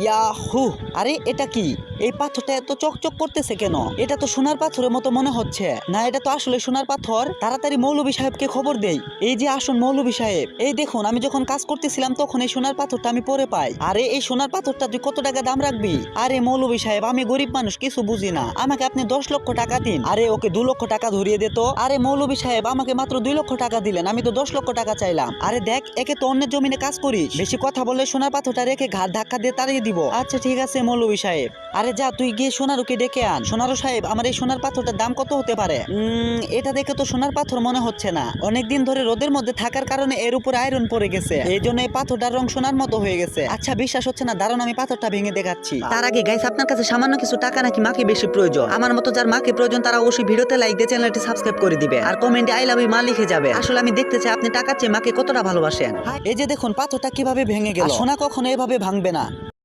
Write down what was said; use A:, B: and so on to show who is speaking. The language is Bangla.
A: ইয়াহু! আরে এটা কি? এই পাথরটা এত চকচক করতেছে কেন? এটা তো সোনার পাথরের মতো মনে হচ্ছে। না, এটা তো আসলে সোনার পাথর। তাড়াতাড়ি মৌলভী সাহেবকে খবর দেই। এই যে আসুন মৌলভী সাহেব, এই দেখুন আমি যখন কাজ করতেছিলাম তখন এই সোনার পাথরটা আমি পরে পাই। আরে এই সোনার পাথরটা তুই কত টাকা দাম রাখবি? আরে মৌলভী সাহেব, আমি গরিব মানুষ, কিছু বুঝি না, আমাকে আপনি 10 লক্ষ টাকা দিন। আরে ওকে 2 লক্ষ টাকা ধরিয়ে দে তো। আরে মৌলভী সাহেব, আমাকে মাত্র 2 লক্ষ টাকা দিলেন, আমি তো 10 লক্ষ টাকা চাইলাম। আরে দেখ, একে তো অন্যের জমিনে কাজ করিস, বেশি কথা বললে সোনার পাথরটা রেখে ঘাট ধাক্কা দিয়ে তাড়িয়ে দিব। আচ্ছা ঠিক আছে মৌলভী সাহেব। আরে যা, তুই গিয়ে সোনারুকে ডেকে আন। সোনারু সাহেব, আমার এই সোনার পাথরটার দাম কত হতে পারে? এটা দেখে তো সোনার পাথর মনে হচ্ছে না। অনেকদিন ধরে রোদের মধ্যে থাকার কারণে এর উপর আয়রন পড়ে গেছে, এই জন্য এই পাথরটার রং সোনার মতো হয়ে গেছে। আচ্ছা বিশ্বাস হচ্ছে না, দাঁড়ান আমি পাথরটা ভেঙে দেখাচ্ছি। তার আগে গাইস, আপনার কাছে সামান্য কিছু টাকা নাকি মাকে বেশি প্রয়োজন? আমার মতো যার মাকে প্রয়োজন তারা অবশ্যই ভিডিওতে লাইক দিয়ে চ্যানেলটি সাবস্ক্রাইব করে দিবে আর কমেন্টে আই লাভ ইউ মা লিখে যাবে। আসলে আমি দেখতে চাই আপনি টাকার চেয়ে মাকে কতটা ভালোবাসেন। এই যে দেখুন পাথরটা কিভাবে ভেঙে গেল। সোনা কখনো এভাবে ভাঙবে না।